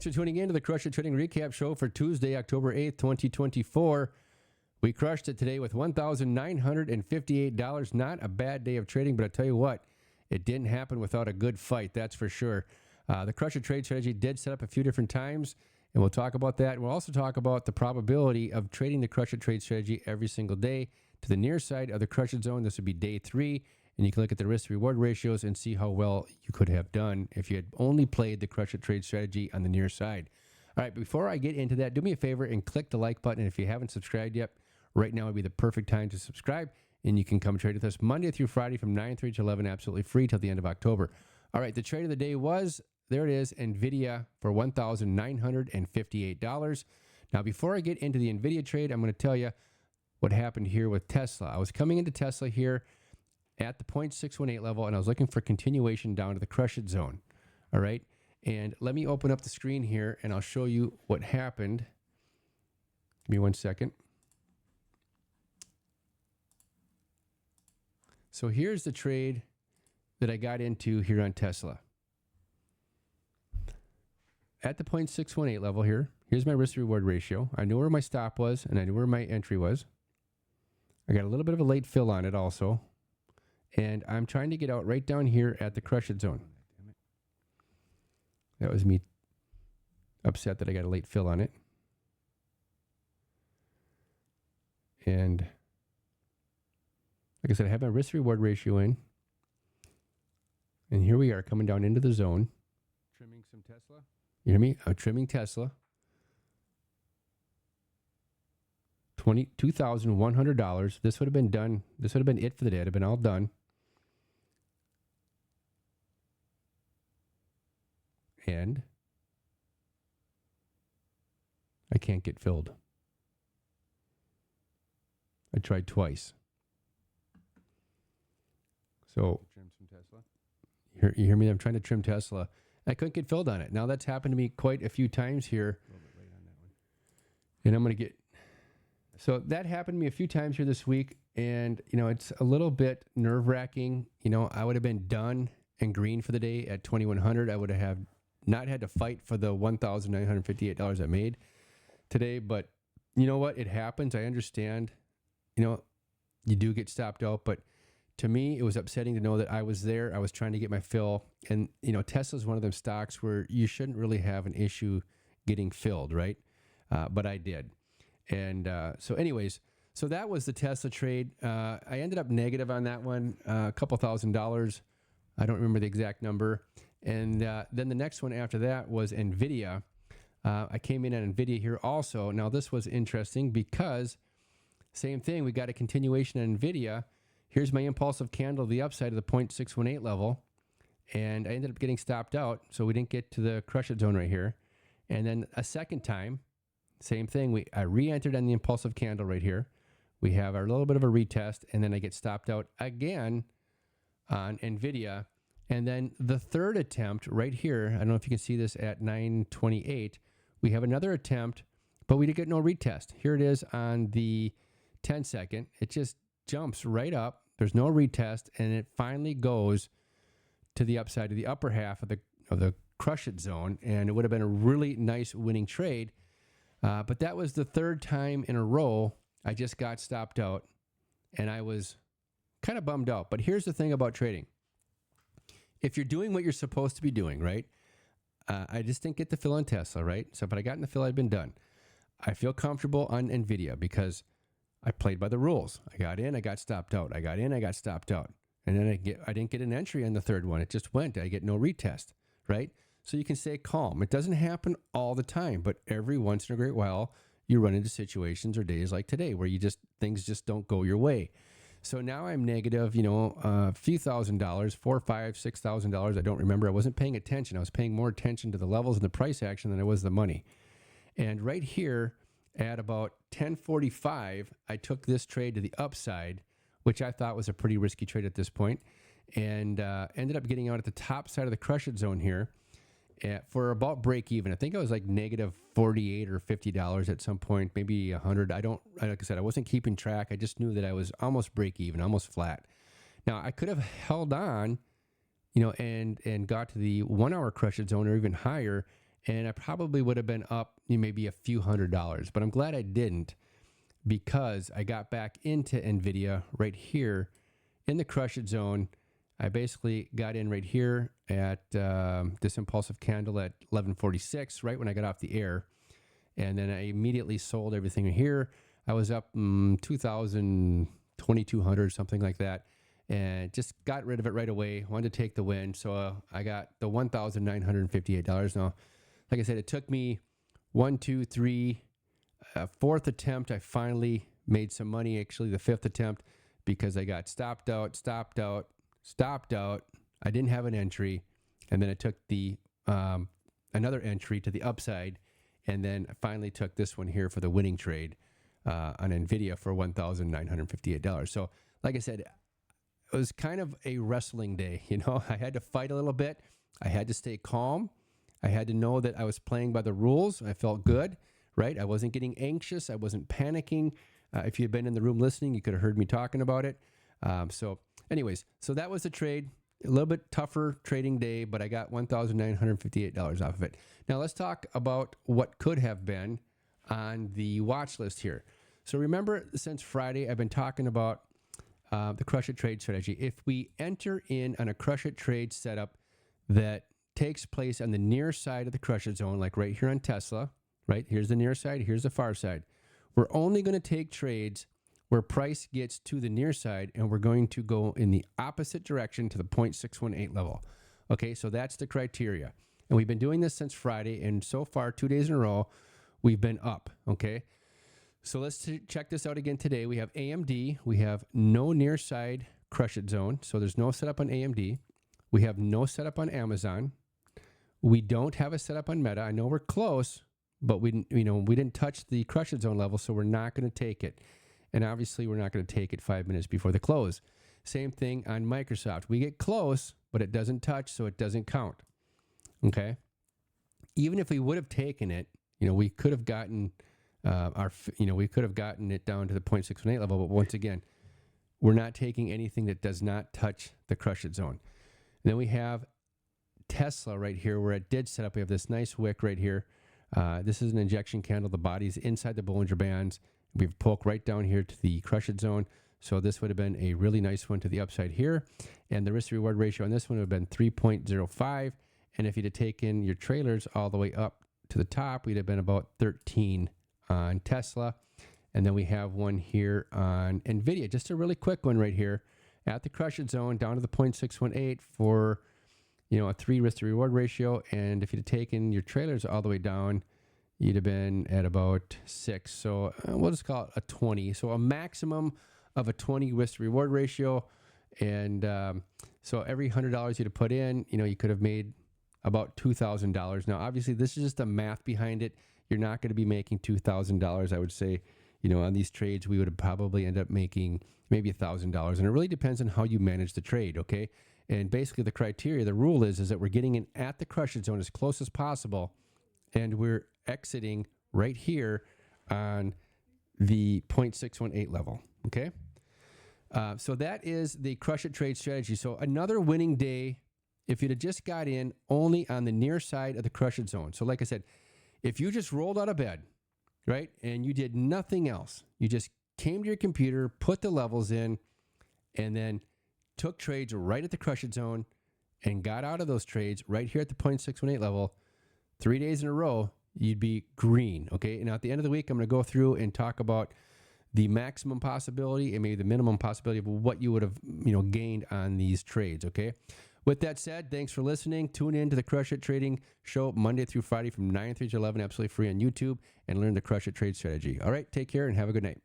Thanks for tuning in to the Crush It Trading Recap Show for Tuesday, October 8th, 2024. We crushed it today with $1,958. Not a bad day of trading, but I tell you what, it didn't happen without a good fight, that's for sure. The Crush It Trade strategy did set up a few different times, and we'll talk about that. We'll also talk about the probability of trading the Crush It Trade strategy every single day to the near side of the Crush It zone. This would be day 3, and you can look at the risk-reward ratios and see how well you could have done if you had only played the Crush It Trade strategy on the near side. All right, before I get into that, do me a favor and click the like button. And if you haven't subscribed yet, right now would be the perfect time to subscribe, and you can come trade with us Monday through Friday from 9:30 to 11, absolutely free till the end of October. All right, the trade of the day was, there it is, NVDA for $1,958. Now, before I get into the NVIDIA trade, I'm going to tell you what happened here with Tesla. I was coming into Tesla here at the 0.618 level, and I was looking for continuation down to the Crush It zone. All right, and let me open up the screen here, and I'll show you what happened. Give me 1 second. So here's the trade that I got into here on Tesla. At the 0.618 level here, here's my risk-reward ratio. I knew where my stop was, and I knew where my entry was. I got a little bit of a late fill on it also. And I'm trying to get out right down here at the Crush It zone. That was me upset that I got a late fill on it. And like I said, I have my risk-reward ratio in. And here we are coming down into the zone. Trimming some Tesla. You hear me? I'm trimming Tesla. $22,100. This would have been done. This would have been it for the day. It would have been all done. And I can't get filled. I tried twice. So trim some Tesla. You hear me? I'm trying to trim Tesla. I couldn't get filled on it. Now that's happened to me quite a few times here. A little bit late on that one. And I'm going to get... So that happened to me a few times here this week. And, you know, it's a little bit nerve-wracking. You know, I would have been done and green for the day at 2,100. I would have not had to fight for the $1,958 I made today. But you know what? It happens. I understand. You know, you do get stopped out. But to me, it was upsetting to know that I was there. I was trying to get my fill. And, you know, Tesla's one of them stocks where you shouldn't really have an issue getting filled, right? But I did. And so anyways, so that was the Tesla trade. I ended up negative on that one, a couple $1,000. I don't remember the exact number. And then the next one after that was NVIDIA. I came in on NVIDIA here also. Now, this was interesting because same thing. We got a continuation on NVIDIA. Here's my impulsive candle to the upside of the 0.618 level. And I ended up getting stopped out. So we didn't get to the Crush It zone right here. And then a second time, same thing. I re-entered on the impulsive candle right here. We have our little bit of a retest, and then I get stopped out again on NVIDIA. And then the third attempt right here, I don't know if you can see this at 9:28, we have another attempt, but we did get no retest. Here it is on the 10 second. It just jumps right up. There's no retest, and it finally goes to the upside, to the upper half of the Crush It zone, and it would have been a really nice winning trade. But that was the third time in a row I just got stopped out, and I was kind of bummed out. But here's the thing about trading. If you're doing what you're supposed to be doing, right? I just didn't get the fill on Tesla, right? So, but I got in the fill, I'd been done. I feel comfortable on NVIDIA because I played by the rules. I got in, I got stopped out. I got in, I got stopped out. And then I didn't get an entry on the third one. It just went. I get no retest, right? So you can stay calm. It doesn't happen all the time, but every once in a great while, you run into situations or days like today where things just don't go your way. So now I'm negative, you know, a few $1,000, $4,000, $5,000, $6,000. I don't remember. I wasn't paying attention. I was paying more attention to the levels and the price action than I was the money. And right here at about 10:45, I took this trade to the upside, which I thought was a pretty risky trade at this point, and ended up getting out at the top side of the Crush It zone here for about break even. I think I was like negative $48 or $50 at some point, maybe 100. Like I said, I wasn't keeping track. I just knew that I was almost break even, almost flat. Now I could have held on, you know, and got to the 1 hour Crush It zone or even higher and I probably would have been up maybe a few $100s, but I'm glad I didn't, because I got back into NVIDIA right here in the crush it zone. I basically got in right here at this impulsive candle at 1146, right when I got off the air. And then I immediately sold everything here. I was up 2,000, 2,200, something like that. And just got rid of it right away. Wanted to take the win. So I got the $1,958. Now, like I said, it took me 1, 2, 3, fourth attempt. I finally made some money, actually the fifth attempt, because I got stopped out. I didn't have an entry. And then I took the another entry to the upside. And then I finally took this one here for the winning trade on NVIDIA for $1,958. So like I said, it was kind of a wrestling day. You know, I had to fight a little bit. I had to stay calm. I had to know that I was playing by the rules. I felt good, right? I wasn't getting anxious. I wasn't panicking. If you had been in the room listening, you could have heard me talking about it. So anyways, so that was the trade. A little bit tougher trading day, but I got $1,958 off of it. Now let's talk about what could have been on the watch list here. So remember, since Friday, I've been talking about the crush it trade strategy. If we enter in on a crush it trade setup that takes place on the near side of the crush it zone, like right here on Tesla, right? Here's the near side, here's the far side. We're only going to take trades where price gets to the near side, and we're going to go in the opposite direction to the 0.618 level. Okay, so that's the criteria. And we've been doing this since Friday, and so far, 2 days in a row, we've been up, okay? So let's check this out again today. We have AMD. We have no near side crush it zone, so there's no setup on AMD. We have no setup on Amazon. We don't have a setup on Meta. I know we're close, but we didn't touch the crush it zone level, so we're not going to take it. And obviously, we're not going to take it 5 minutes before the close. Same thing on Microsoft. We get close, but it doesn't touch, so it doesn't count. Okay? Even if we would have taken it, we could have gotten we could have gotten it down to the 0.618 level. But once again, we're not taking anything that does not touch the crush it zone. And then we have Tesla right here, where it did set up. We have this nice wick right here. This is an injection candle. The body's inside the Bollinger Bands. We've poked right down here to the crush it zone. So this would have been a really nice one to the upside here. And the risk-reward ratio on this one would have been 3.05. And if you'd have taken your trailers all the way up to the top, we'd have been about 13 on Tesla. And then we have one here on NVIDIA. Just a really quick one right here at the crush it zone down to the 0.618 for, a 3 risk-to-reward ratio. And if you'd have taken your trailers all the way down, you'd have been at about 6. So we'll just call it a 20. So a maximum of a 20 risk-to-reward ratio. And so every $100 you'd have put in, you could have made about $2,000. Now, obviously, this is just the math behind it. You're not going to be making $2,000. I would say, on these trades, we would probably end up making maybe $1,000. And it really depends on how you manage the trade, okay? And basically, the criteria, the rule is that we're getting in at the crush it zone as close as possible, and we're exiting right here on the 0.618 level, okay? So that is the crush it trade strategy. So another winning day if you'd have just got in only on the near side of the crush it zone. So like I said, if you just rolled out of bed, right, and you did nothing else, you just came to your computer, put the levels in, and then took trades right at the crush it zone and got out of those trades right here at the 0.618 level, 3 days in a row, you'd be green, okay? And at the end of the week, I'm going to go through and talk about the maximum possibility and maybe the minimum possibility of what you would have, gained on these trades, okay? With that said, thanks for listening. Tune in to the Crush It Trading Show Monday through Friday from 9 to 11, absolutely free on YouTube, and learn the Crush It Trade strategy. All right, take care and have a good night.